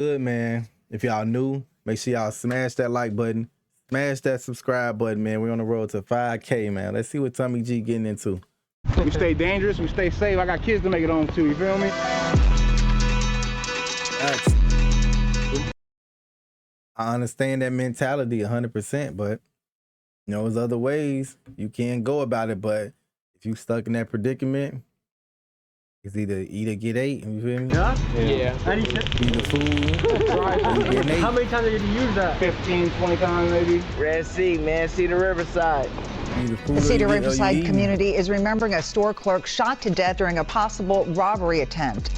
Good, man. If y'all new, make sure y'all smash that like button, smash that subscribe button, man. We're on the road to 5K, man. Let's see what Tommy G getting into. We stay dangerous, we stay safe. I got kids to make it home too, you feel me? I understand that mentality 100%, but you know, there's other ways you can go about it. But if you stuck in that predicament, it's either get ate, you feel me? Yeah. Either food, How many times are you gonna use that? 15, 20 times maybe. Red Sea, man, Cedar Riverside. The Cedar Riverside community is remembering a store clerk shot to death during a possible robbery attempt.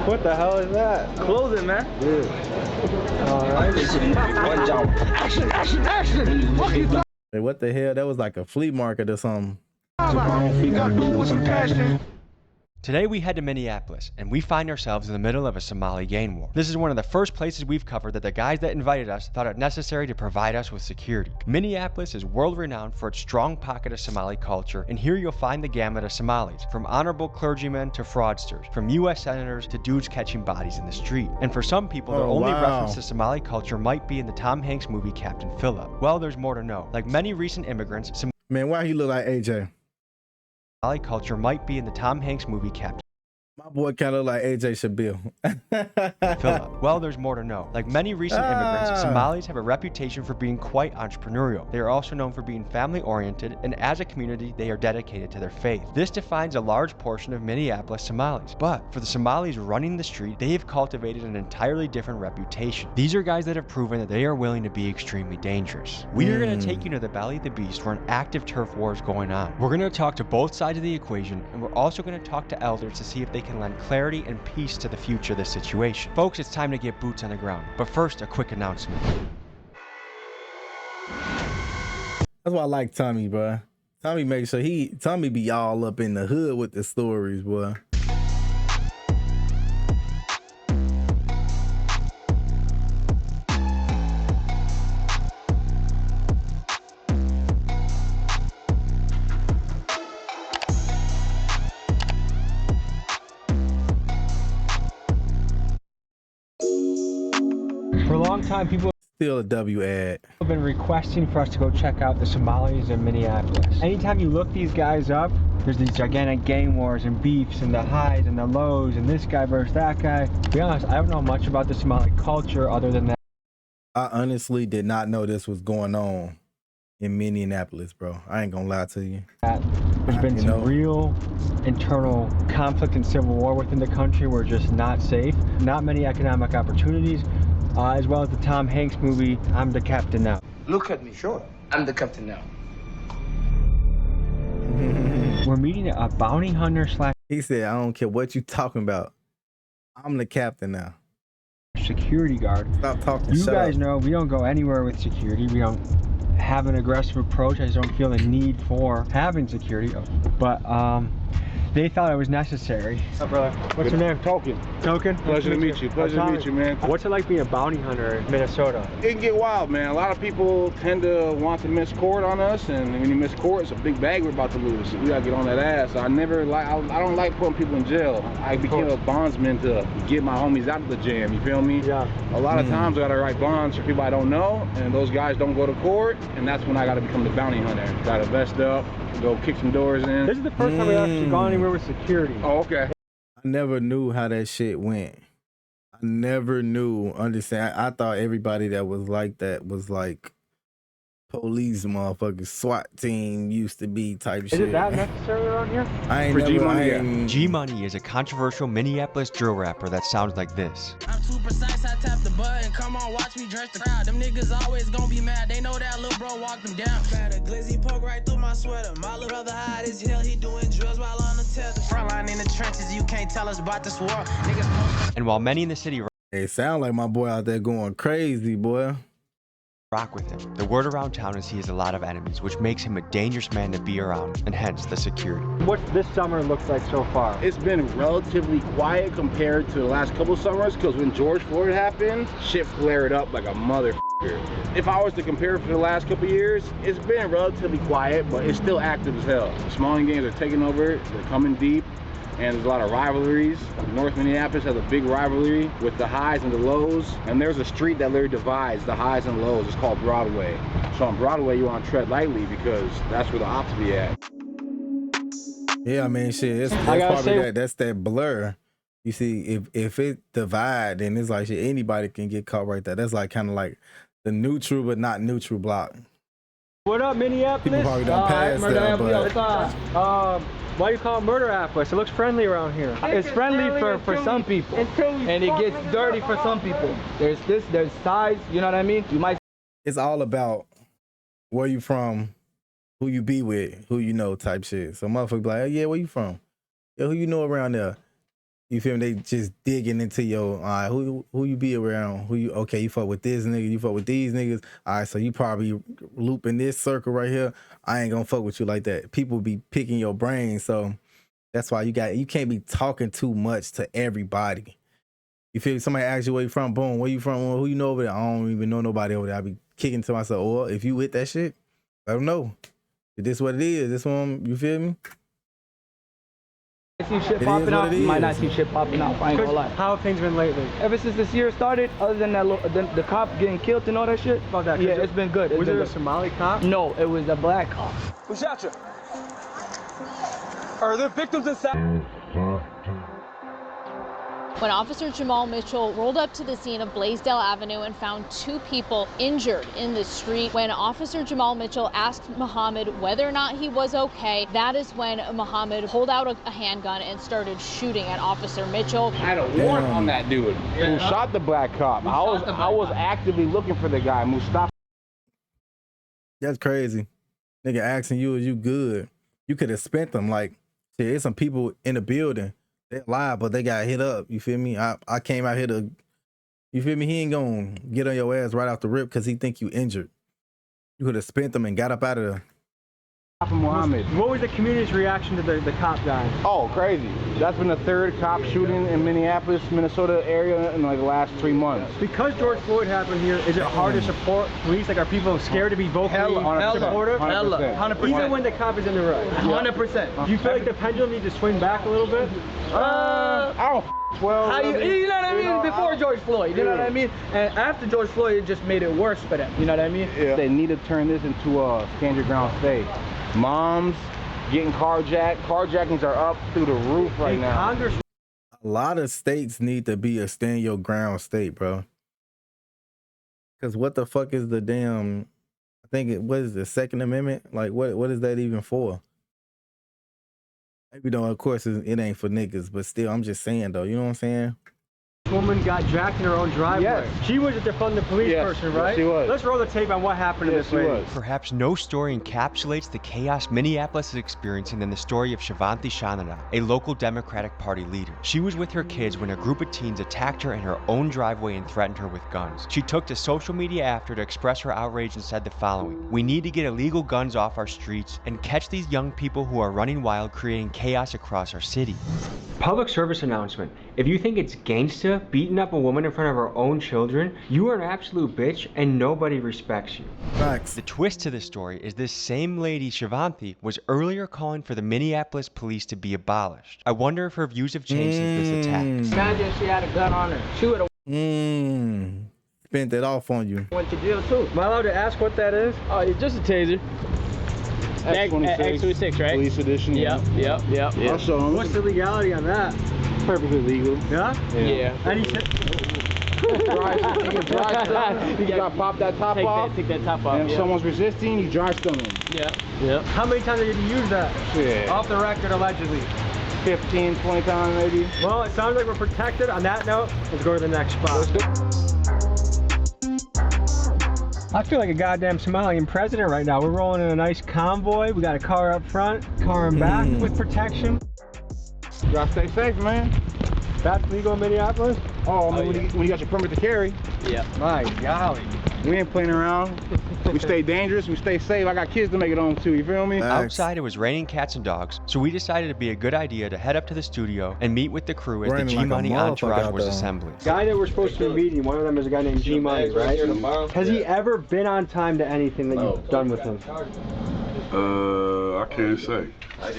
What the hell is that? Clothing, man. Yeah. All right. One jump. Action, action, action. Hey, what the hell? That was like a flea market or something. You gotta do with some passion. Today we head to Minneapolis, and we find ourselves in the middle of a Somali gang war. This is one of the first places we've covered that the guys that invited us thought it necessary to provide us with security. Minneapolis is world-renowned for its strong pocket of Somali culture, and here you'll find the gamut of Somalis, from honorable clergymen to fraudsters, from U.S. senators to dudes catching bodies in the street. And for some people, their only reference to Somali culture might be in the Tom Hanks movie Captain Phillip. Well, there's more to know. Like many recent immigrants, Man, why he look like AJ? Somali culture might be in the Tom Hanks movie Captain My boy kind of like AJ Shabil. Phillip. Well, there's more to know. Like many recent immigrants, Somalis have a reputation for being quite entrepreneurial. They are also known for being family-oriented, and as a community, they are dedicated to their faith. This defines a large portion of Minneapolis Somalis. But for the Somalis running the street, they have cultivated an entirely different reputation. These are guys that have proven that they are willing to be extremely dangerous. We are going to take you to the belly of the beast where an active turf war is going on. We're going to talk to both sides of the equation, and we're also going to talk to elders to see if they can lend clarity and peace to the future of this situation. Folks, it's time to get boots on the ground. But first, a quick announcement. That's why I like Tommy, bro. Tommy makes sure Tommy be all up in the hood with the stories, boy. For a long time, people Still a W ad. have been requesting for us to go check out the Somalis in Minneapolis. Anytime you look these guys up, there's these gigantic gang wars and beefs and the highs and the lows and this guy versus that guy. To be honest, I don't know much about the Somali culture other than that. I honestly did not know this was going on in Minneapolis, bro. I ain't gonna lie to you. There's been some real internal conflict and civil war within the country. We're just not safe. Not many economic opportunities, as well as the Tom Hanks movie, I'm the Captain Now. Look at me. Sure. I'm the captain now. We're meeting a bounty hunter slash He said, I don't care what you talking about. I'm the captain now. security guard. Stop talking. You guys know we don't go anywhere with security. We don't have an aggressive approach. I just don't feel the need for having security. But they thought it was necessary. What's up, brother? What's your name? Token. Token? Pleasure to meet you. Pleasure to meet you, man. What's it like being a bounty hunter in Minnesota? It can get wild, man. A lot of people tend to want to miss court on us, and when you miss court, it's a big bag we're about to lose. So we gotta get on that ass. I don't like putting people in jail. I became a bondsman to get my homies out of the jam. You feel me? Yeah. A lot of times I gotta write bonds for people I don't know, and those guys don't go to court, and that's when I gotta become the bounty hunter. Gotta vest up, go kick some doors in. This is the first time we've actually gone anywhere with security. Oh, okay. I never knew how that shit went. I never knew, understand. I thought everybody that was like that was like police motherfuckers, SWAT team used to be type shit. Is it that necessary around here? I ain't For never, G-Money, I ain't- G-Money is a controversial Minneapolis drill rapper that sounds like this. I'm too precise, I tap the button. Come on, watch me dress the crowd. Them niggas always gonna be mad. They know that little bro walked them down. Got a glizzy poke right through my sweater. My little brother hide as hell. He doing drills while on the tether. Frontline in the trenches, you can't tell us about this war. Niggas And while many in the city It sound like my boy out there going crazy, boy. rock with him, the word around town is he has a lot of enemies, which makes him a dangerous man to be around, and hence the security. What this summer looks like so far? It's been relatively quiet compared to the last couple summers, because when George Floyd happened, shit flared up like a motherfucker. If I was to compare it for the last couple years, it's been relatively quiet, but it's still active as hell. The Somali gangs are taking over, they're coming deep. and there's a lot of rivalries. North Minneapolis has a big rivalry with the highs and the lows, and there's a street that literally divides the highs and lows. It's called Broadway. So on Broadway, you want to tread lightly because that's where the ops be at. Yeah, I mean, shit, that's probably that's that blur. You see, if it divide, then it's like shit, anybody can get caught right there. That's like kind of like the neutral but not neutral block. What up, Minneapolis? People probably don't pass that, but why do you call it Murderapolis? It looks friendly around here. It's friendly for some people, and it gets dirty for some people. There's size, you know what I mean? You might. It's all about where you from, who you be with, who you know type shit. So motherfuckers be like, oh, yeah, where you from? Yeah, who you know around there? You feel me? They just digging into your, all right, who you be around? Okay, you fuck with this nigga, you fuck with these niggas. All right, so you probably looping this circle right here. I ain't gonna fuck with you like that. People be picking your brain, so that's why you can't be talking too much to everybody. You feel me? Somebody asks you where you from, boom, where you from? Well, who you know over there? I don't even know nobody over there. I be kicking to myself, or if you with that shit, let them know. This what it is. This one, you feel me? See shit popping up, you might not see shit popping up. I ain't gonna lie. How have things been lately? Ever since this year started, other than that, the cop getting killed and all that shit. About that, yeah, it's been good. Was it a Somali cop? No, it was a black cop. Who shot you? Are there victims inside? When Officer Jamal Mitchell rolled up to the scene of Blaisdell Avenue and found 2 people injured in the street, when Officer Jamal Mitchell asked Muhammad whether or not he was okay, that is when Muhammad pulled out a handgun and started shooting at Officer Mitchell. I had a warrant on that dude who shot the black cop. I was actively looking for the guy, Mustafa. That's crazy. Nigga asking you, is you good? You could have spent them. Like, shit, there's some people in the building. They live, but they got hit up. You feel me? I came out here to, you feel me? He ain't gonna get on your ass right off the rip because he think you injured. You could have spent them and got up out of there. Muhammad. What was the community's reaction to the cop guy? Oh, crazy. That's been the 3rd cop shooting in Minneapolis, Minnesota area in like the last 3 months. Because George Floyd happened here, is it hard to support police? Like, are people scared to be vocally supportive? 100%. Even when the cop is in the right? 100%. Do you feel like the pendulum needs to swing back a little bit? I don't well. You know what I mean? Before George Floyd, you know what I mean? And after George Floyd, it just made it worse for them. You know what I mean? Yeah. They need to turn this into a stand your ground state. Moms getting carjacked. Carjackings are up through the roof right now. Congress. A lot of states need to be a stand your ground state, bro. Because what the fuck is the damn? I think what is the Second Amendment? Like, what is that even for? Maybe though, of course, it ain't for niggas, but still, I'm just saying though. You know what I'm saying? Woman got jacked in her own driveway. Yes. She was a defund the police person, right? Yes, she was. Let's roll the tape on what happened to this lady. Perhaps no story encapsulates the chaos Minneapolis is experiencing than the story of Shivanti Shanana, a local Democratic Party leader. She was with her kids when a group of teens attacked her in her own driveway and threatened her with guns. She took to social media after to express her outrage and said the following: "We need to get illegal guns off our streets and catch these young people who are running wild, creating chaos across our city." Public service announcement. If you think it's gangsta beating up a woman in front of her own children, you are an absolute bitch and nobody respects you. Facts. The twist to this story is this same lady, Shivanti, was earlier calling for the Minneapolis police to be abolished. I wonder if her views have changed since this attack. Imagine she had a gun on her. She would have Spent that off on you. went to jail too. Am I allowed to ask what that is? Oh, it's just a taser. X26, right? Police edition. Yep. I'll show them. What's the legality on that? Perfectly legal. Yeah? Yeah. Any You gotta pop that top off. Take that top off. And if someone's resisting, you dry stun them. Yeah. How many times did you use that? Yeah. Off the record, allegedly. 15, 20 times maybe. Well, it sounds like we're protected. On that note, let's go to the next spot. I feel like a goddamn Somalian president right now. We're rolling in a nice convoy. We got a car up front, car in back with protection. You gotta stay safe, man. That's legal in Minneapolis? Oh, man, when you got your permit to carry. Yeah. My golly. We ain't playing around. We stay dangerous, we stay safe. I got kids to make it home too, you feel me? Outside it was raining cats and dogs, so we decided it'd be a good idea to head up to the studio and meet with the crew as the G-Money entourage was assembling. Guy that we're supposed to be meeting, one of them is a guy named G-Money, right? Has he ever been on time to anything that you've done with him? I can't say. I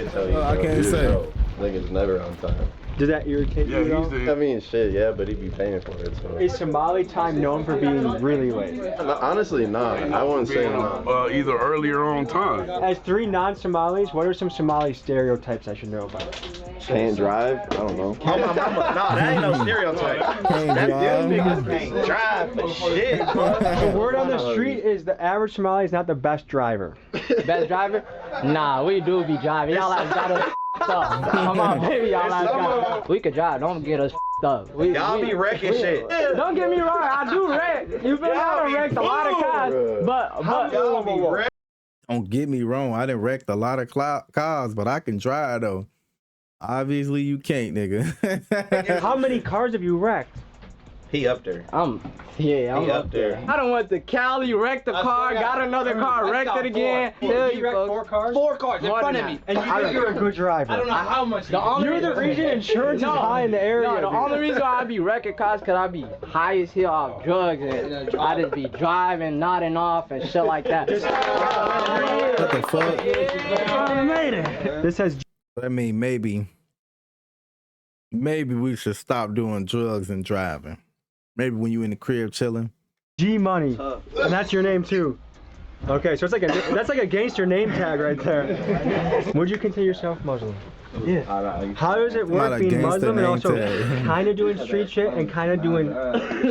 can't say. nigga's never on time. Does that irritate you? I mean, shit, yeah, but he be paying for it. So. Is Somali time known for being really late? Honestly, not. I wouldn't say not. Either early or on time. As 3 non-Somalis, what are some Somali stereotypes I should know about? Can't drive? I don't know. Oh, my mama. No, that ain't no stereotype. That niggas can't drive for shit. The word on the street is the average Somali is not the best driver. Best driver? Nah, we do be driving. Y'all like got us up. Come on, baby, y'all like got. We could drive. Don't get us up. Y'all be wrecking shit. Don't get me wrong. I do wreck. You feel me? I done wrecked a lot of cars, but don't get me wrong. I done wrecked a lot of cars, but I can drive though. Obviously, you can't, nigga. How many cars have you wrecked? He up there. I'm up there. I done went to Cali, wrecked the car, got another car, wrecked it again. You wrecked 4 cars? 4 cars in front of me. And you think you're a good driver? I don't know how much. You're the reason insurance is high in the area. No, the only reason why I be wrecking cars because I be high as hell off drugs and I just be driving, nodding off and shit like that. What the fuck? This has. I mean, maybe we should stop doing drugs and driving. Maybe when you in the crib chilling. G Money, and that's your name too. Okay, so it's like that's like a gangster name tag right there. Would you consider yourself Muslim? Yeah. How does it work being Muslim and also kind of doing street shit and kind of doing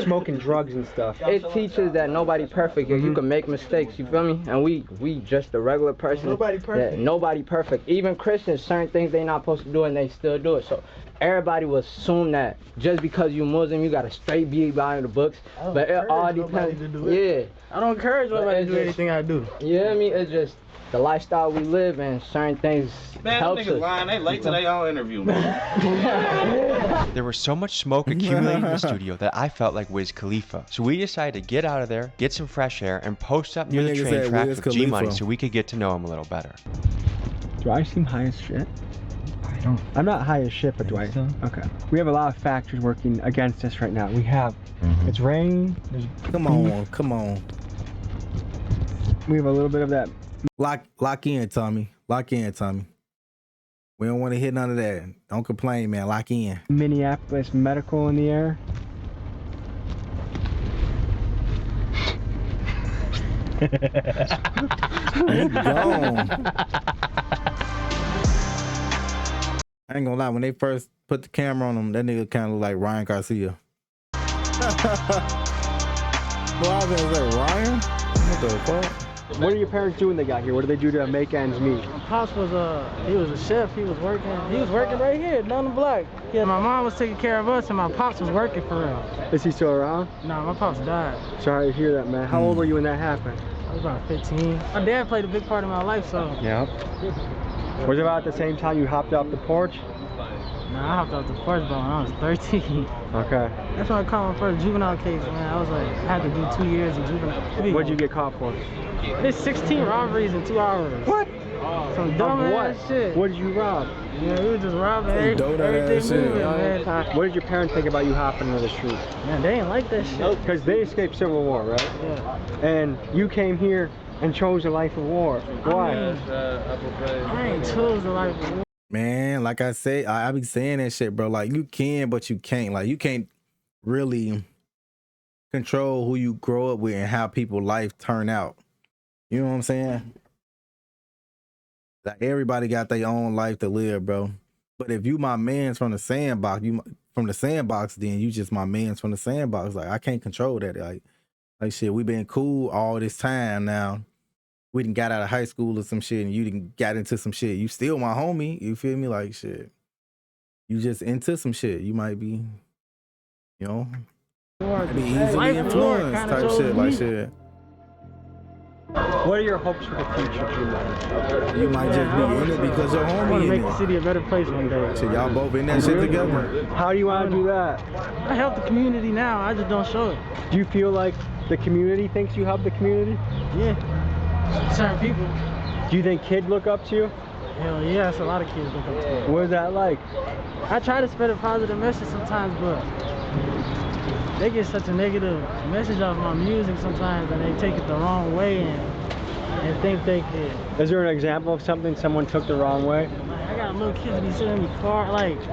smoking drugs and stuff? It teaches that nobody perfect. You can make mistakes. You feel me? And we just a regular person. Nobody perfect. Yeah, nobody perfect. Even Christians, certain things they not supposed to do and they still do it. So everybody will assume that just because you Muslim, you gotta straight be behind the books. But it all depends. Yeah. I don't encourage nobody to do anything I do. Yeah, I mean, it's just the lifestyle we live and certain things helps us. Man, niggas lying. They late to their own interview, man. There was so much smoke accumulating in the studio that I felt like Wiz Khalifa. So we decided to get out of there, get some fresh air, and post up near the train tracks with G-Money so we could get to know him a little better. Do I seem high as shit? I'm not high as shit, but do I? Okay. We have a lot of factors working against us right now. We have, it's rain. Come on. We have a little bit of that. Lock in, Tommy. Lock in, Tommy. We don't want to hit none of that. Don't complain, man. Lock in. Minneapolis medical in the air. He gone. I ain't gonna lie, when they first put the camera on him, that nigga kind of look like Ryan Garcia. Well, I was like, Ryan? What the fuck? What did your parents do when they got here? What did they do to make ends meet? Pops was he was a chef. He was working right here down the block. Yeah, my mom was taking care of us and my pops was working for real. Is he still around? No, my pops died. Sorry to hear that, man. How old were you when that happened? I was about 15. My dad played a big part in my life, so. Yeah. Was it about the same time you hopped off the porch? No, I hopped off the porch when I was 13. Okay. That's when I caught my first juvenile case, man. I was like, I had to do 2 years in juvenile. What'd you get caught for? It's 16 robberies in 2 hours. What? Some dumb ass shit. What did you rob? Yeah, we were just robbing everything moving, man. What did your parents think about you hopping into the street? Man, they didn't like that shit. Because they escaped Civil War, right? Yeah. And you came here and chose a life of war. Why? I ain't chose a life of war. Man, like I say, I be saying that shit, bro. Like, you can, but you can't. Like, you can't really control who you grow up with and how people's life turn out. You know what I'm saying? Like, everybody got their own life to live, bro. But if you my mans from the sandbox, then you just my mans from the sandbox. Like, I can't control that. Like shit, we been cool all this time now. We done got out of high school or some shit and you done got into some shit. You still my homie, you feel me? Like, shit. You just into some shit. You might be, you know, be easily influenced type shit, like shit. What are your hopes for the future, G-Money? You might just be in it because your homie I want to make the city a better place one day. So y'all both in that shit together? How do you want to do that? I help the community now, I just don't show it. Do you feel like the community thinks you help the community? Yeah. Certain people. Do you think kids look up to you? Hell yeah, that's a lot of kids look up to me. What is that like? I try to spread a positive message sometimes, but they get such a negative message off my music sometimes and they take it the wrong way and think they can. Is there an example of something someone took the wrong way? got little kids be sending me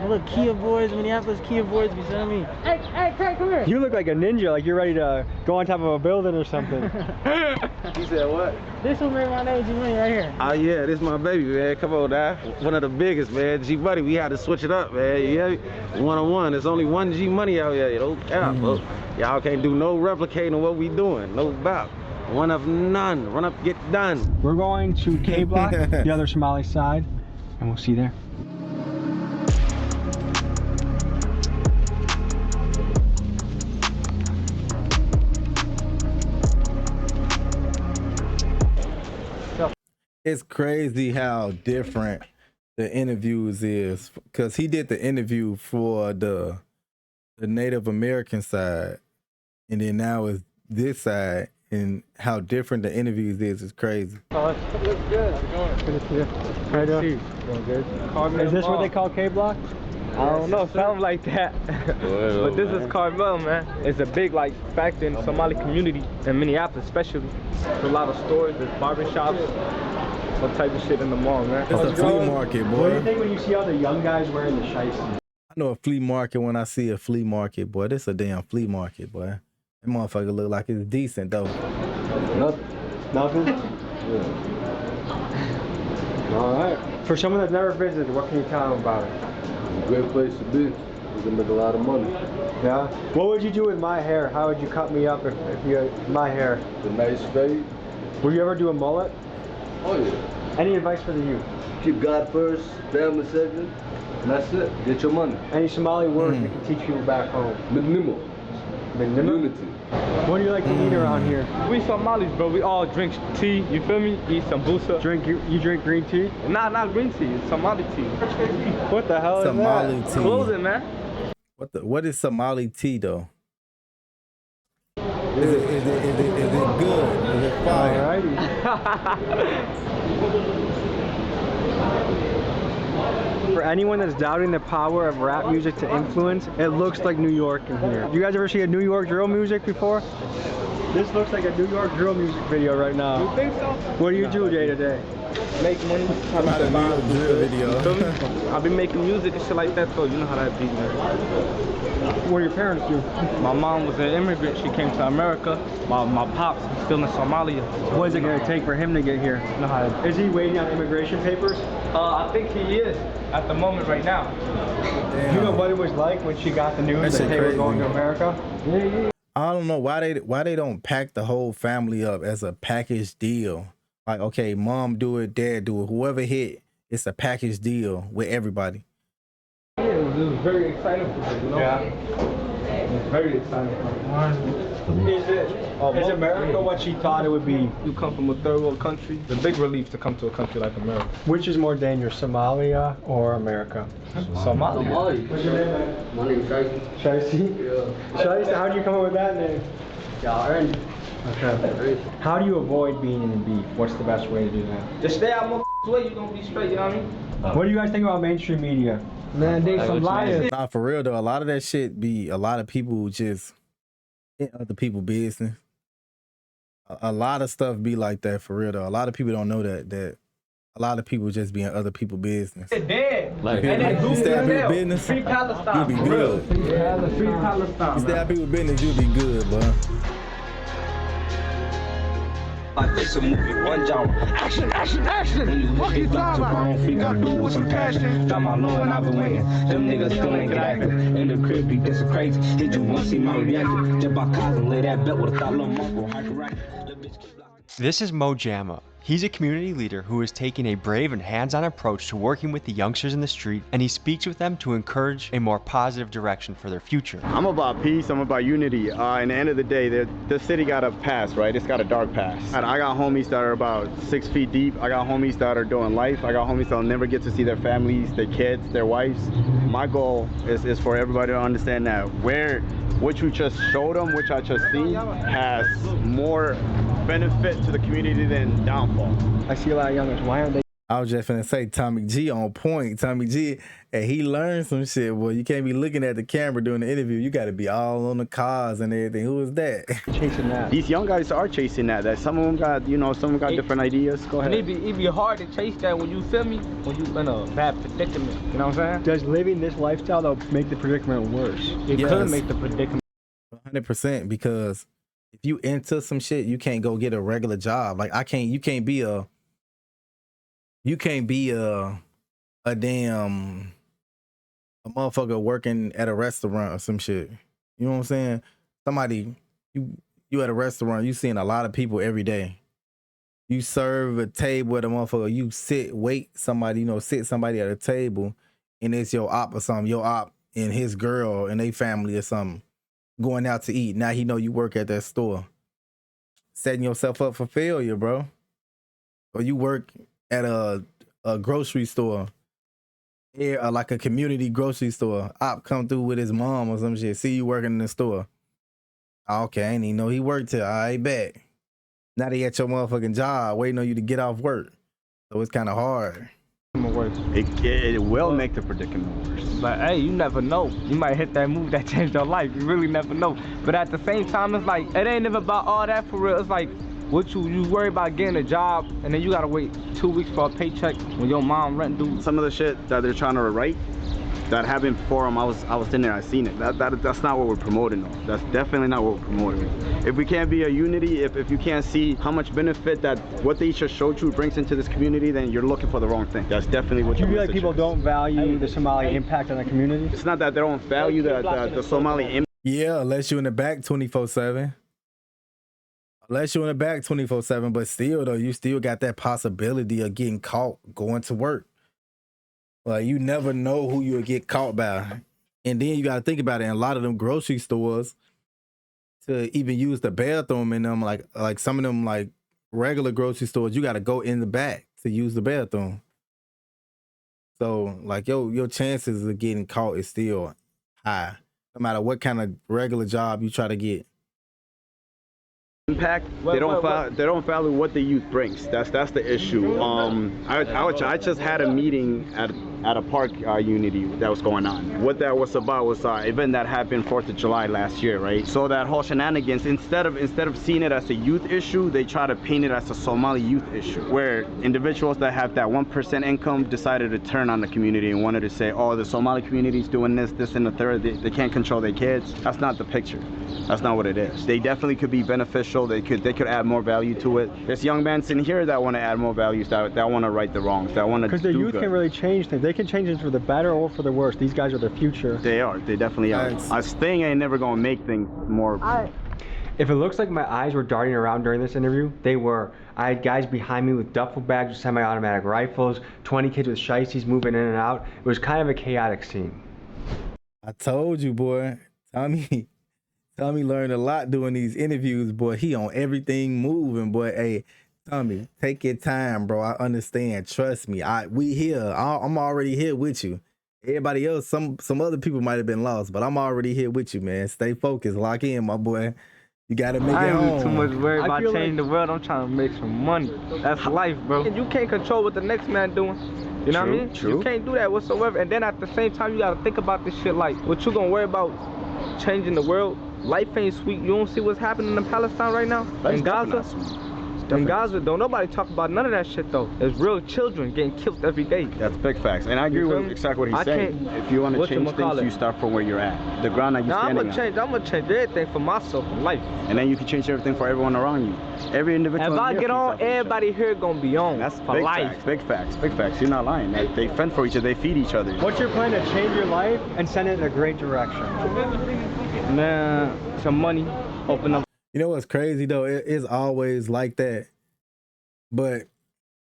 little Kia boys, Minneapolis Kia boys be sending me. Hey, Craig, come here. You look like a ninja, like you're ready to go on top of a building or something. You said what? This one made my name G-Money right here. Oh yeah, this my baby, man. Come on now. One of the biggest, man. G-Money, we had to switch it up, man. Yeah, one-on-one. There's only one G-Money out here, you know. Yeah, y'all can't do no replicating what we doing. No doubt. One of none. Run up, get done. We're going to K Block, the other Somali side, and we'll see you there. It's crazy how different the interviews is, because he did the interview for the Native American side, and then now it's this side, and how different the interviews is crazy. Oh, it looks good. How's it going? Good to see you. How you doing? Doing good. Is this what they call K Block? I don't know, something like that. But this is Carmel, man. It's a big factor in the Somali community in Minneapolis, especially. There's a lot of stores, there's barbershops, all type of shit in the mall, man. It's a flea market, boy. What do you think when you see all the young guys wearing the shiesty? I know a flea market when I see a flea market, boy. This a damn flea market, boy. That motherfucker look like it's decent, though. Nothing? Yeah. All right. For someone that's never visited, what can you tell them about it? It's a great place to be. You can make a lot of money. Yeah? What would you do with my hair? How would you cut me up if you had my hair? A nice fade. Would you ever do a mullet? Oh, yeah. Any advice for the youth? Keep God first, family second, and that's it. Get your money. Any Somali words we can teach people back home? Minimo. Unity. What do you like to eat around here? We Somalis, bro. We all drink tea, you feel me? Eat sambusa. You drink green tea? Nah, not green tea. It's Somali tea. What the hell Somali is that? tea. Clothing, man. What is Somali tea, though? Is it good? Is it fire? For anyone that's doubting the power of rap music to influence, it looks like New York in here. You guys ever see a New York drill music before? This looks like a New York drill music video right now. You think so? What do you do day to day? Make money. About a New York drill video. I've been making music and shit like that, so you know how that be, man. What do your parents do? My mom was an immigrant. She came to America. My pops is still in Somalia. What is it going to take for him to get here? You know how that is he waiting on immigration papers? I think he is at the moment right now. Damn. You know what it was like when she got the news that they were going to America? Yeah. I don't know why they don't pack the whole family up as a package deal. Like, okay, mom do it, dad do it, whoever hit, it's a package deal with everybody. Yeah, it was very exciting for them, you know? Yeah. It was very exciting for them. Is America what she thought it would be? You come from a third world country. It's a big relief to come to a country like America. Which is more dangerous, Somalia or America? Somalia. What's your name, man? My name is Shaisi. Shaisi? Yeah. Shaisi, how do you come up with that name? Y'all earned it. Okay. How do you avoid being in the beef? What's the best way to do that? Just stay out my way, you're gonna be straight, you know what I mean? What do you guys think about mainstream media? Man, they some liars. Nah, for real though, a lot of that shit be a lot of people just in other people's business. A lot of stuff be like that for real though. A lot of people don't know that a lot of people just be in other people's business. They're dead. Like, and they you stay out people's business, free Palestine, you'll be good. Yeah, the free Palestine. You stay out people's business, you'll be good, bro. Like this a movie, one genre. Action, action, action! Fuck you talking about? You gotta do it with some passion. Got my low and I've been waiting. Them niggas still ain't get active. In the crib, be this crazy. He just wanna see my reaction. Just by cause and lay that bet with a thought little mongrel. This is Mo Jamma. He's a community leader who is taking a brave and hands-on approach to working with the youngsters in the street, and he speaks with them to encourage a more positive direction for their future. I'm about peace, I'm about unity. In the end of the day, the city got a past, right? It's got a dark past. And I got homies that are about 6 feet deep. I got homies that are doing life. I got homies that'll never get to see their families, their kids, their wives. My goal is for everybody to understand that what you just showed them, which I just seen, has more benefit to the community than downfall. I see a lot of youngers. Why aren't they I was just finna say Tommy G on point. Tommy G, and he learned some shit, boy. You can't be looking at the camera during the interview. You got to be all on the cars and everything. Who is that? Chasing that. These young guys are chasing that. That some of them got, you know, some of them got different ideas. Go ahead. And it be hard to chase that when you feel me, when you in a bad predicament. You know what I'm saying? Does living this lifestyle though make the predicament worse? It could make the predicament. 100%, because if you into some shit, you can't go get a regular job. Like you can't be a damn a motherfucker working at a restaurant or some shit. You know what I'm saying? Somebody, you at a restaurant, you seeing a lot of people every day. You serve a table at a motherfucker, you wait somebody, you know, sit somebody at a table, and it's your op or something, your op and his girl and they family or something, going out to eat. Now he know you work at that store. Setting yourself up for failure, bro. Or you work at a grocery store, like a community grocery store. Op come through with his mom or some shit. See you working in the store. Okay, I didn't even know he worked here. I bet. Now they at your motherfucking job waiting on you to get off work. So it's kind of hard. It will make the predicament worse. But hey, you never know. You might hit that move that changed your life. You really never know. But at the same time, it's like, it ain't even about all that for real. It's like, what you worry about getting a job, and then you gotta wait 2 weeks for a paycheck when your mom rent due. Some of the shit that they're trying to write that happened before them, I was in there, I seen it. That's not what we're promoting though. That's definitely not what we're promoting. If we can't be a unity, if you can't see how much benefit that what they just showed you brings into this community, then you're looking for the wrong thing. That's definitely what you feel like people don't value the Somali impact on the community? It's not that they don't value the Somali impact. Yeah, unless you're in the back 24/7. Unless you're in the back 24/7, but still though, you still got that possibility of getting caught going to work. Like, you never know who you'll get caught by. And then you got to think about it. In a lot of them grocery stores, to even use the bathroom in them, like some of them like regular grocery stores, you got to go in the back to use the bathroom. So like your chances of getting caught is still high, no matter what kind of regular job you try to get. Impact, they don't value what the youth brings. That's the issue. I just had a meeting at a park unity that was going on. What that was about was an event that happened 4th of July last year, right? So that whole shenanigans, instead of seeing it as a youth issue, they try to paint it as a Somali youth issue, where individuals that have that 1% income decided to turn on the community and wanted to say, oh, the Somali community is doing this, and the third. They can't control their kids. That's not the picture. That's not what it is. They definitely could be beneficial. They could add more value to it. There's young men in here that want to add more values, that want to right the wrongs, that want to do good. Because the youth can really change things. They can change it for the better or for the worse. These guys are the future. They are. They definitely are. Us thing ain't never gonna make things more. If it looks like my eyes were darting around during this interview, they were. I had guys behind me with duffel bags with semi-automatic rifles, 20 kids with shiesties moving in and out. It was kind of a chaotic scene. I told you, boy. Tommy learned a lot doing these interviews, boy. He on everything moving, boy. Hey, Tommy, take your time, bro. I understand. Trust me. We here. I'm already here with you. Everybody else, some other people might have been lost, but I'm already here with you, man. Stay focused. Lock in, my boy. You gotta make it home. I ain't too much worried about changing the world. I'm trying to make some money. That's life, bro. And you can't control what the next man doing. You know what I mean? True. You can't do that whatsoever. And then at the same time, you gotta think about this shit like, what you gonna worry about changing the world? Life ain't sweet. You don't see what's happening in Palestine right now? In Gaza? In Gaza, don't nobody talk about none of that shit though. There's real children getting killed every day. That's big facts. And I agree with exactly what he's saying. If you want to change things, you start from where you're at. The ground that you're standing on. I'm gonna change everything for myself in life. And then you can change everything for everyone around you. Every individual. If I get on, everybody here gonna be on. That's for big life. Facts, big facts, big facts. You're not lying. They fend for each other. They feed each other. What's your plan to change your life and send it in a great direction? Man, some money, open up. You know what's crazy though? It's always like that. But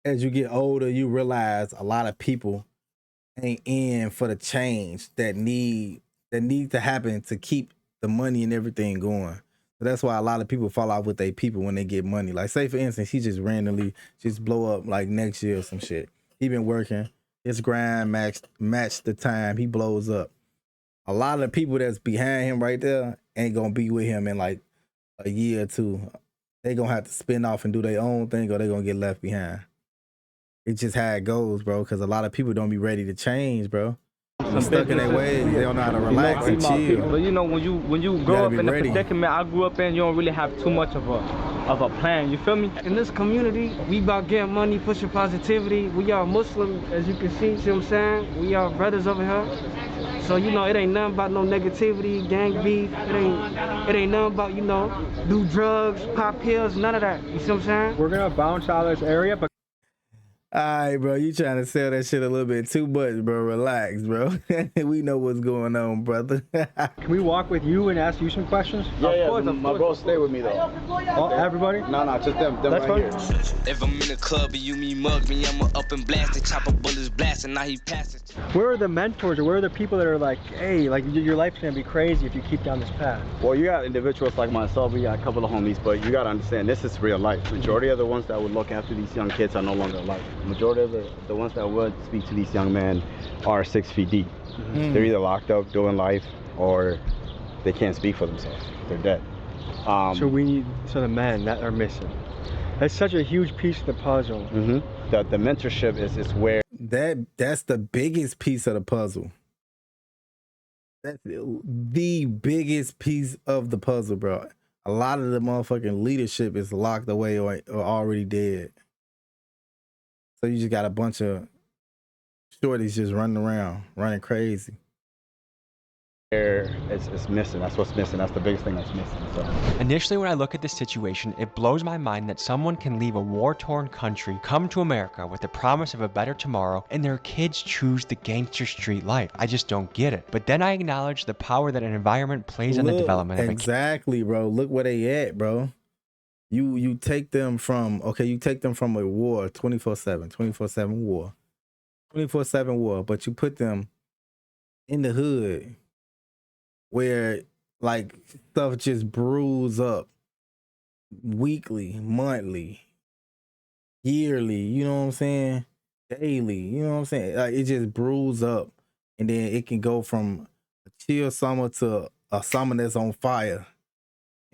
as you get older, you realize a lot of people ain't in for the change that need to happen to keep the money and everything going. So that's why a lot of people fall out with their people when they get money. Like, say for instance, he just randomly just blow up like next year or some shit. He been working, his grind matched the time, he blows up. A lot of the people that's behind him right there ain't gonna be with him in like a year or two. They gonna have to spin off and do their own thing, or they gonna get left behind. it's just how it goes, bro. Because a lot of people don't be ready to change, bro. They're stuck in their ways. They don't know how to relax and chill. But you know, when you grow up in the predicament I grew up in, you don't really have too much of a plan. You feel me? In this community, we about getting money, pushing positivity. We are Muslim, as you can see what I'm saying? We are brothers over here. So, you know, it ain't nothing about no negativity, gang beef. It ain't nothing about, you know, do drugs, pop pills, none of that. You see what I'm saying? We're gonna bounce out of this area, but All right, bro. You trying to sell that shit a little bit too much, bro. Relax, bro. We know what's going on, brother. Can we walk with you and ask you some questions? Yeah, my bro stay with me though. Oh, everybody? No, just them That's right fine. here. If I'm in the club and you me mug me, I'ma up and blast it, chopper bullets blasting, now he passes. Where are the mentors, or where are the people that are like, hey, like your life's gonna be crazy if you keep down this path? Well, you got individuals like myself, we got a couple of homies, but you gotta understand, this is real life. Majority of the ones that would look after these young kids are no longer alive. Majority of the ones that would speak to these young men are 6 feet deep. They're either locked up doing life, or they can't speak for themselves. They're dead. So the men that are missing. That's such a huge piece of the puzzle. The mentorship is where that's the biggest piece of the puzzle. That's the biggest piece of the puzzle, bro. A lot of the motherfucking leadership is locked away or already dead. So you just got a bunch of shorties just running around, running crazy. It's missing. That's what's missing. That's the biggest thing that's missing. So. Initially, when I look at this situation, it blows my mind that someone can leave a war-torn country, come to America with the promise of a better tomorrow, and their kids choose the gangster street life. I just don't get it. But then I acknowledge the power that an environment plays on the development of a kid. Exactly, bro. Look where they at, bro. You take them from, you take them from a war, 24/7 war. 24/7 war, but you put them in the hood where like stuff just brews up weekly, monthly, yearly, you know what I'm saying? Daily, you know what I'm saying? Like, it just brews up, and then it can go from a chill summer to a summer that's on fire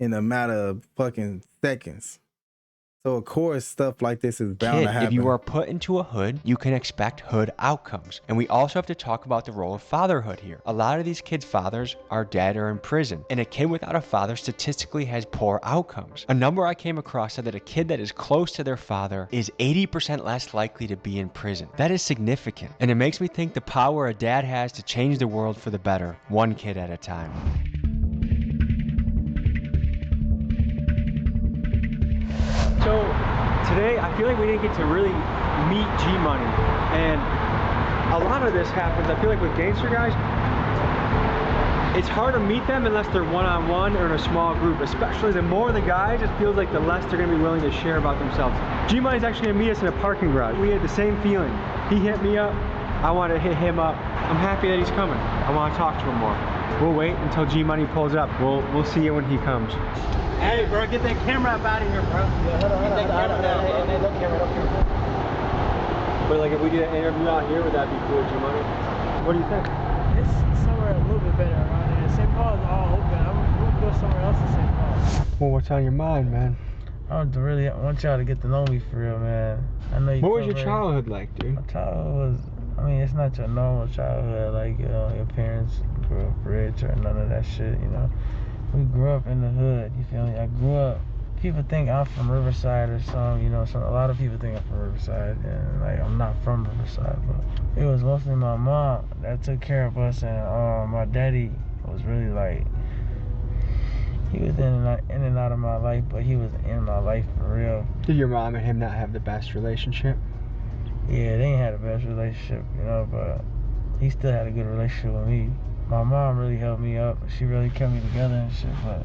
in a matter of fucking seconds. So of course stuff like this is bound to happen. If you are put into a hood, you can expect hood outcomes. And we also have to talk about the role of fatherhood here. A lot of these kids' fathers are dead or in prison, and a kid without a father statistically has poor outcomes. A number I came across said that a kid that is close to their father is 80% less likely to be in prison. That is significant, and it makes me think the power a dad has to change the world for the better, one kid at a time. So today, I feel like we didn't get to really meet G-Money, and a lot of this happens, I feel like with gangster guys, it's hard to meet them unless they're one-on-one or in a small group, especially the more the guys, it feels like the less they're gonna be willing to share about themselves. G-Money's actually gonna meet us in a parking garage. We had the same feeling. He hit me up, I wanted to hit him up. I'm happy that he's coming. I wanna talk to him more. We'll wait until G-Money pulls up. We'll see you when he comes. Hey, bro, get that camera up out of here, bro. Yeah, hold on. Don't camera. But like, if we did an interview out here, would that be cool, G-Money? What do you think? It's somewhere a little bit better around here. St. Paul is all open. We'll go somewhere else in St. Paul. Well, what's on your mind, man? I want y'all to get to know me for real, man. I know you. What was your childhood like, dude? My childhood was, I mean, it's not your normal childhood, like, you know, your parents grew up rich or none of that shit, you know. We grew up in the hood, you feel me? I grew up, people think I'm from Riverside or something, you know, so a lot of people think I'm from Riverside, and like, I'm not from Riverside, but it was mostly my mom that took care of us, and my daddy was really like, he was in and out of my life, but he was in my life for real. Did your mom and him not have the best relationship? Yeah, they ain't had the best relationship, you know, but he still had a good relationship with me. My mom really helped me up. She really kept me together and shit, but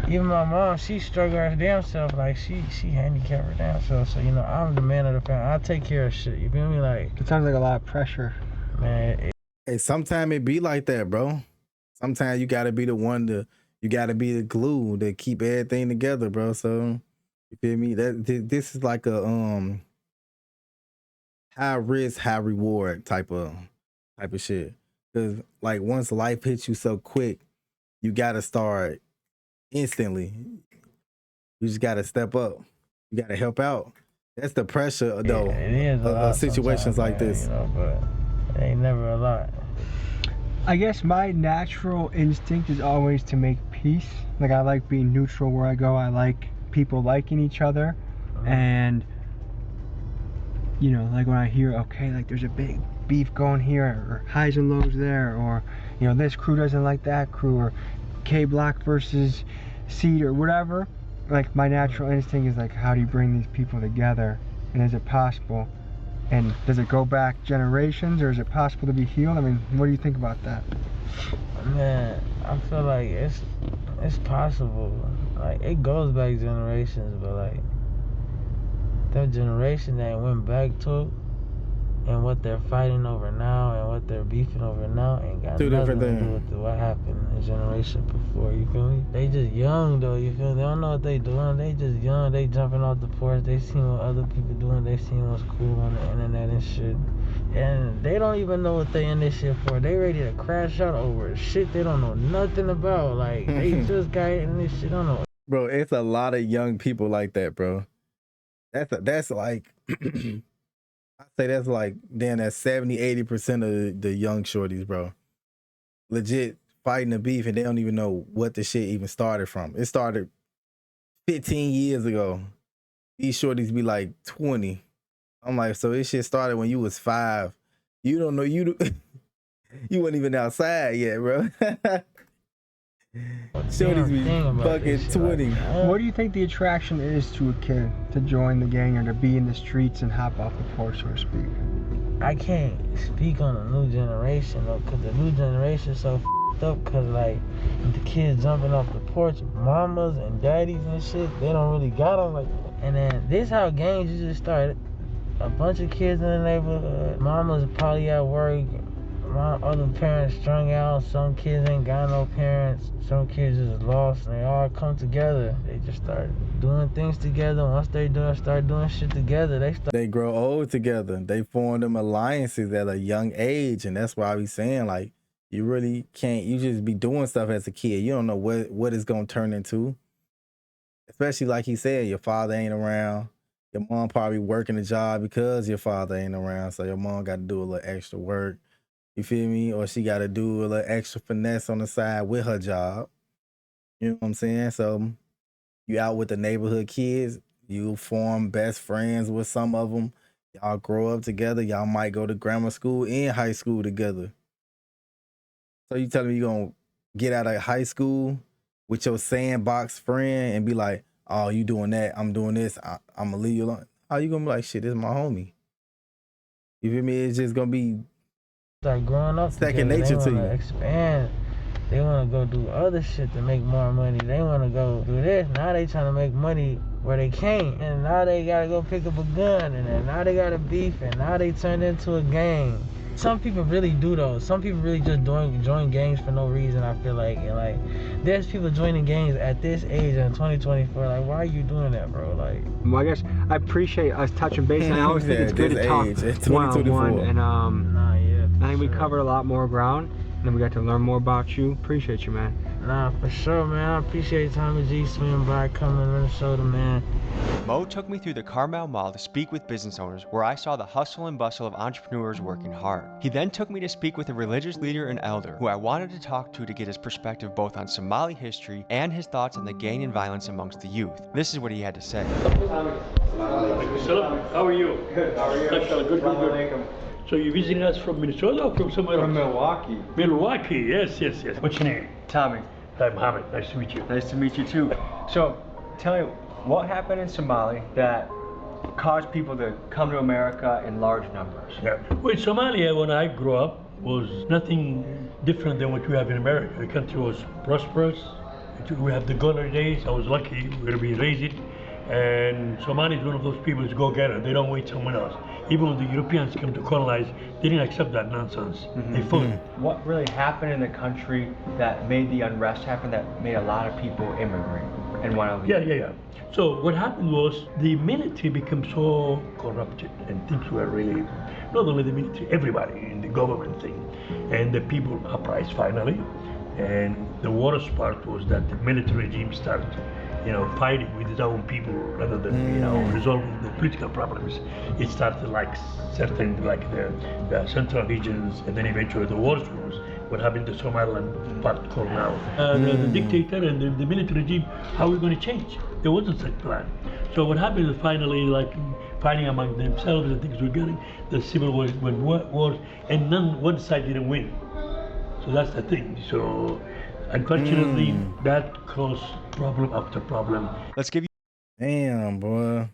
even my mom, she struggled her damn self. Like, she handicapped her damn self. So, you know, I'm the man of the family. I take care of shit, you feel me? Like, it sounds like a lot of pressure. Man. Hey, sometimes it be like that, bro. Sometimes you gotta be the one you gotta be the glue to keep everything together, bro. So, you feel me? This is like a high risk, high reward type of shit. Cause like once life hits you so quick, you gotta start instantly. You just gotta step up. You gotta help out. That's the pressure, though, it is a lot of situations like this. You know, but it ain't never a lot. I guess my natural instinct is always to make peace. Like, I like being neutral where I go. I like people liking each other. And, you know, like when I hear, okay, like there's a big beef going here, or highs and lows there, or, you know, this crew doesn't like that crew, or K Block versus Seed or whatever. Like, my natural instinct is like, how do you bring these people together? And is it possible? And does it go back generations, or is it possible to be healed? I mean, what do you think about that? Man, I feel like it's possible. Like, it goes back generations, but like that generation that went back to and what they're fighting over now and what they're beefing over now ain't got nothing to do with what happened in the generation before, you feel me? They just young though, you feel me? They don't know what they doing, they just young, they jumping off the porch, they seen what other people doing, they seen what's cool on the internet and shit. And they don't even know what they in this shit for. They ready to crash out over shit they don't know nothing about. Like, they just got in this shit, I don't know. Bro, it's a lot of young people like that, bro. That's like I say that's like, damn, that's 70-80% of the young shorties, bro. Legit fighting the beef and they don't even know what the shit even started from. It started 15 years ago. These shorties be like 20. I'm like, so this shit started when you was 5. You don't know, you wasn't even outside yet, bro. Shorties be fucking 20. What do you think the attraction is to a kid to join the gang or to be in the streets and hop off the porch, so to speak? I can't speak on the new generation though, cause the new generation is so f***ed up, cause like the kids jumping off the porch, mamas and daddies and shit, they don't really got them like. And then this how gangs usually start. A bunch of kids in the neighborhood, mamas probably at work, other parents strung out, some kids ain't got no parents, some kids just lost, and they all come together. They just start doing things together. Once they start doing shit together, they grow old together. They form them alliances at a young age, and that's why I be saying, like, you really can't, you just be doing stuff as a kid. You don't know what it's gonna turn into. Especially like he said, your father ain't around. Your mom probably working a job because your father ain't around, so your mom got to do a little extra work. You feel me? Or she got to do a little extra finesse on the side with her job. You know what I'm saying? So you out with the neighborhood kids. You form best friends with some of them. Y'all grow up together. Y'all might go to grammar school and high school together. So you telling me you going to get out of high school with your sandbox friend and be like, oh, you doing that, I'm doing this, I'm gonna leave you alone. How you gonna be like, shit, this is my homie? You feel me? It's just gonna be start growing up second together. nature to you. Expand. They wanna go do other shit to make more money. They wanna go do this. Now they trying to make money where they can't. And now they gotta go pick up a gun. And then now they gotta beef. And now they turned into a gang. Some people really do though. Some people really just join gangs for no reason, I feel like. And like, there's people joining gangs at this age in 2024. Like, why are you doing that, bro? Like, well, I guess I appreciate us touching base. And I always think it's good to talk one-on-one. And I think we covered a lot more ground. And we got to learn more about you. Appreciate you, man. Nah, for sure, man. I appreciate Tommy G swinging by, coming to Minnesota, man. Mo took me through the Carmel Mall to speak with business owners, where I saw the hustle and bustle of entrepreneurs working hard. He then took me to speak with a religious leader and elder, who I wanted to talk to get his perspective both on Somali history and his thoughts on the gang and violence amongst the youth. This is what he had to say. How are you? Good. How are you? Good. So you visiting us from Minnesota or from somewhere else? From Milwaukee. Milwaukee, yes. What's your name? Tommy. Hi, Mohammed. Nice to meet you. Nice to meet you too. So, tell me, what happened in Somali that caused people to come to America in large numbers? Yeah. Well, in Somalia, when I grew up, was nothing different than what we have in America. The country was prosperous. We have the golden days. I was lucky. We were being raised. And Somali is one of those people who's go-getter. They don't wait someone else. Even when the Europeans came to colonize, they didn't accept that nonsense. They fought. What really happened in the country that made the unrest happen, that made a lot of people immigrate and want to leave? Yeah. So what happened was the military became so corrupted, and things were really, not only the military, everybody in the government thing. And the people uprised finally. And the worst part was that the military regime started fighting with its own people rather than resolving the political problems. It started like certain like the central regions, and then eventually the worst was what happened to Somaliland part called now. The dictator and the military regime, how are we going to change? There wasn't such plan. So what happened is finally, like fighting among themselves and things were getting, the civil wars went worse, and one side didn't win. So that's the thing. So unfortunately, that caused problem after problem. Let's give you. Damn, boy.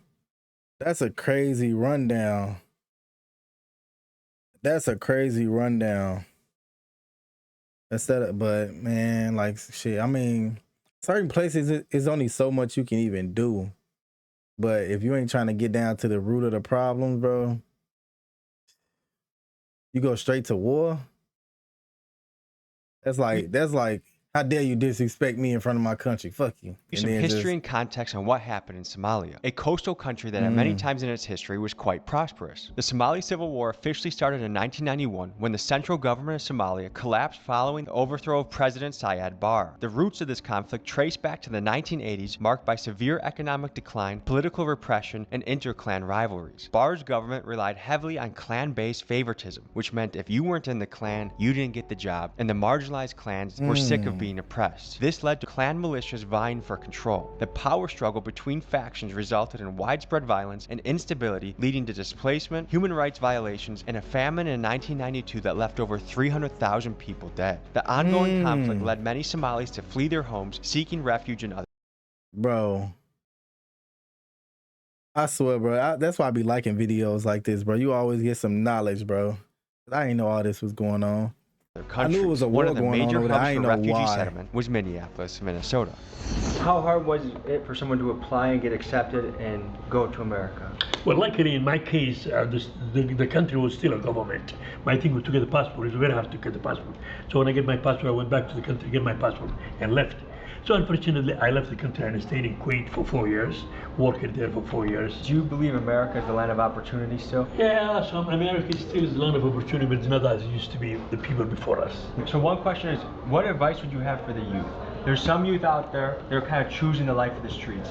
That's a crazy rundown. That's a crazy rundown. But man, like shit. I mean, certain places it's only so much you can even do. But if you ain't trying to get down to the root of the problem, bro, you go straight to war. That's like, how dare you disrespect me in front of my country? Fuck you. Some history and context on what happened in Somalia, a coastal country that at many times in its history was quite prosperous. The Somali Civil War officially started in 1991 when the central government of Somalia collapsed following the overthrow of President Siad Barre. The roots of this conflict trace back to the 1980s, marked by severe economic decline, political repression, and inter-clan rivalries. Barre's government relied heavily on clan-based favoritism, which meant if you weren't in the clan, you didn't get the job, and the marginalized clans were sick of being oppressed. This led to clan militias vying for control. The power struggle between factions resulted in widespread violence and instability, leading to displacement, human rights violations, and a famine in 1992 that left over 300,000 people dead. The ongoing conflict led many Somalis to flee their homes, seeking refuge in other. Bro, I swear, bro. That's why I be liking videos like this, bro. You always get some knowledge, bro. I didn't know all this was going on. I knew it was a war going on. One of the major hubs for refugee settlement was Minneapolis, Minnesota. How hard was it for someone to apply and get accepted and go to America? Well, luckily in my case, the country was still a government. My thing was to get a passport. It's very hard to get the passport. So when I get my passport, I went back to the country to get my passport and left. So unfortunately, I left the country and I stayed in Kuwait for 4 years, worked there for 4 years. Do you believe America is the land of opportunity still? Yeah, so America still is the land of opportunity, but it's not as it used to be the people before us. So one question is, what advice would you have for the youth? There's some youth out there, they're kind of choosing the life of the streets.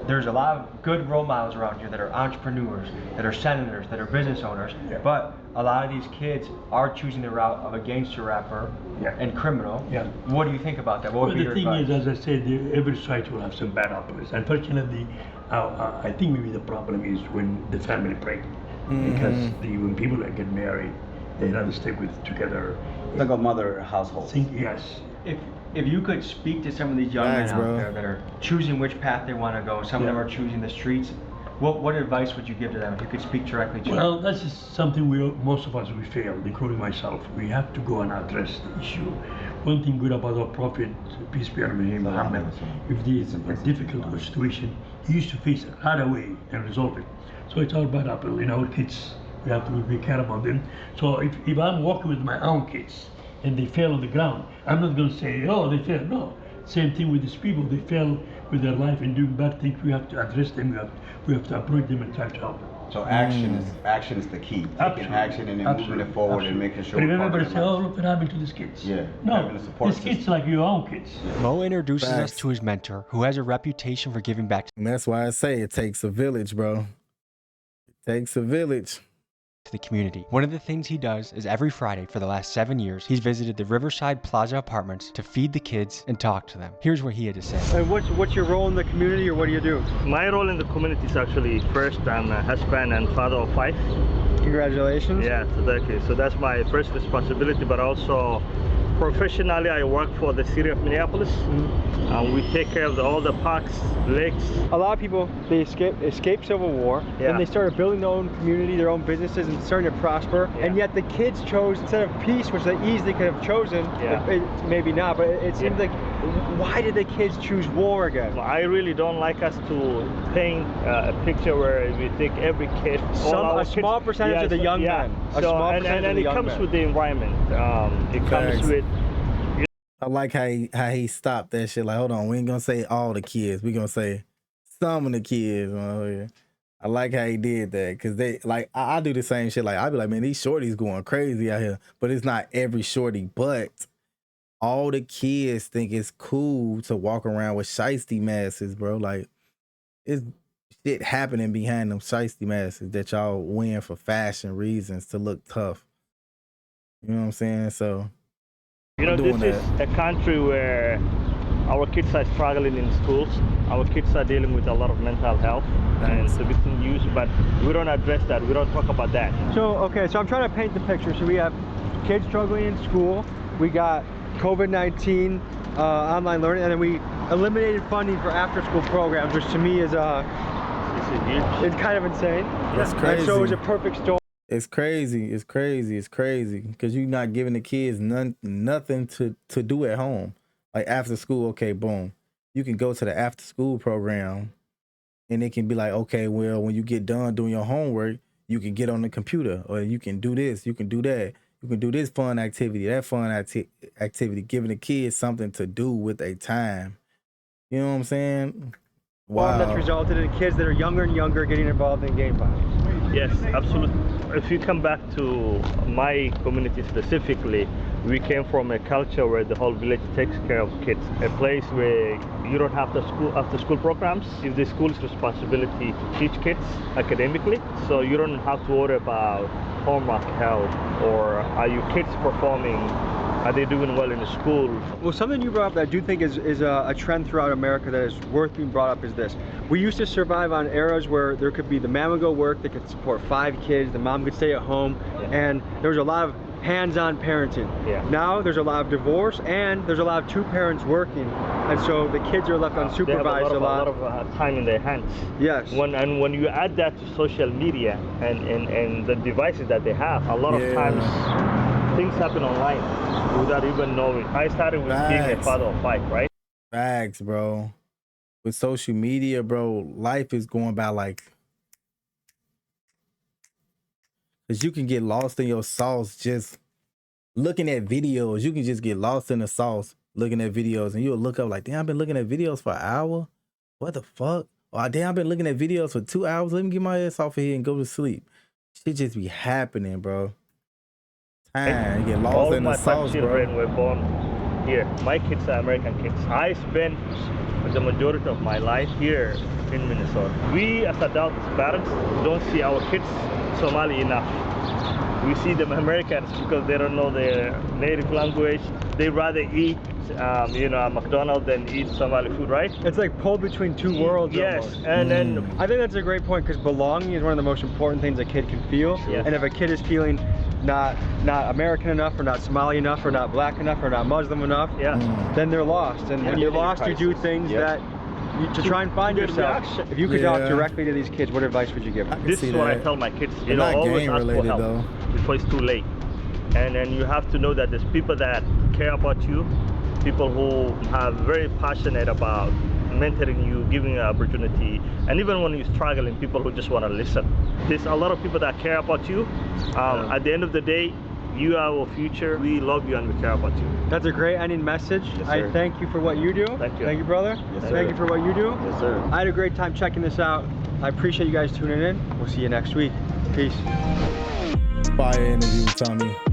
There's a lot of good role models around here that are entrepreneurs, that are senators, that are business owners, but a lot of these kids are choosing the route of a gangster rapper and criminal. What do you think about that? What would be your advice? The thing is, as I said, every society will have some bad apples. Unfortunately, I think maybe the problem is when the family break. Because when people get married, they rather stay together. Like a mother household. Yes. If you could speak to some of these young men out there that are choosing which path they want to go, some of them are choosing the streets, what advice would you give to them if you could speak directly to them? Well, that's just something most of us we failed, including myself. We have to go and address the issue. One thing good about our Prophet, peace be upon him, Muhammad, if there is a difficult situation, he used to face it right away and resolve it. So it's our bad apple in our kids. We have to be care about them. So if I'm working with my own kids, and they fell on the ground, I'm not going to say, oh, they fell. No. Same thing with these people. They fell with their life and doing bad things. We have to address them. We have to approach them and try to help them. So action is the key. Taking action and then moving it forward and making sure. But remember to say, oh, look what happened to these kids. Yeah. No, these kids like your own kids. Mo introduces us to his mentor, who has a reputation for giving back. And that's why I say it takes a village, bro. It takes a village. To the community. One of the things he does is every Friday for the last 7 years, he's visited the Riverside Plaza apartments to feed the kids and talk to them. Here's what he had to say. And what's your role in the community, or what do you do? My role in the community is actually, first, I'm a husband and father of 5. Congratulations. Yeah, so thank you. So that's my first responsibility, but also professionally, I work for the city of Minneapolis. We take care of all the parks, lakes. A lot of people, they escape civil war, and they started building their own community, their own businesses, and starting to prosper. And yet the kids chose, instead of peace, which they easily could have chosen, maybe not, but it seems like, why did the kids choose war again? I really don't like us to paint a picture where we think every kid, a small percentage of the young men. And it comes with the environment. It comes with. I like how he stopped that shit. Like, hold on, we ain't gonna say all the kids. We gonna say some of the kids. Oh, yeah. I like how he did that, because they like I do the same shit. Like I be like, man, these shorties going crazy out here, but it's not every shorty. But all the kids think it's cool to walk around with shiesty masks, bro. Like, it's shit happening behind them shiesty masks that y'all wearing for fashion reasons to look tough. You know what I'm saying? So, you know, this is a country where our kids are struggling in schools. Our kids are dealing with a lot of mental health and substance use, but we don't address that. We don't talk about that. So, okay, so I'm trying to paint the picture. So we have kids struggling in school. We got COVID-19 online learning, and then we eliminated funding for after-school programs, which to me is it's kind of insane. That's crazy. And so it was a perfect storm. It's crazy. It's crazy. It's crazy because you're not giving the kids nothing to do at home. Like after school, okay, boom. You can go to the after school program and it can be like, okay, well, when you get done doing your homework, you can get on the computer or you can do this, you can do that. You can do this fun activity, that fun activity, giving the kids something to do with their time. You know what I'm saying? Wow. That's resulted in kids that are younger and younger getting involved in game violence. Yes, absolutely. If you come back to my community specifically, we came from a culture where the whole village takes care of kids. A place where you don't have the after school programs. It's the school's responsibility to teach kids academically. So you don't have to worry about homework help or are your kids performing? Are they doing well in the school? Well, something you brought up that I do think is a trend throughout America that is worth being brought up is this. We used to survive on eras where there could be the man would go work, they could support 5 kids, the mom could stay at home, and there was a lot of hands-on parenting. Now there's a lot of divorce and there's a lot of 2 parents working, and so the kids are left unsupervised they have a lot of time in their hands. Yes. When you add that to social media and the devices that they have, a lot of times things happen online without even knowing. I started with being a father of 5, right? Facts, bro. With social media, bro, life is going by like, because you can get lost in your sauce just looking at videos. You can just get lost in the sauce looking at videos, and you'll look up like, damn, I've been looking at videos for an hour. What the fuck? Oh, damn, I've been looking at videos for 2 hours. Let me get my ass off of here and go to sleep. Shit just be happening, bro. Time, you get lost in the sauce, bro. All my 5 children were born here. My kids are American kids. I spent the majority of my life here in Minnesota. We as adults, parents, don't see our kids Somali enough. We see them Americans because they don't know their native language. They rather eat you know, McDonald's than eat Somali food, right? It's like pulled between 2 worlds. Yes, almost. And then I think that's a great point because belonging is one of the most important things a kid can feel. Yes. And if a kid is feeling not American enough, or not Somali enough, or not black enough, or not Muslim enough, then they're lost. And when you're lost, you do things that to try and find yourself. If you could talk directly to these kids, what advice would you give them? This is what I tell my kids. You know, always ask for help before it's too late. And then you have to know that there's people that care about you, people who are very passionate about mentoring you, giving you an opportunity, and even when you're struggling, people who just want to listen. There's a lot of people that care about you. At the end of the day, you are our future. We love you and we care about you. That's a great ending message. Yes, I thank you for what you do. Thank you. Thank you, brother. Yes, thank you for what you do. Yes, sir. I had a great time checking this out. I appreciate you guys tuning in. We'll see you next week. Peace. Fire interview, Tommy.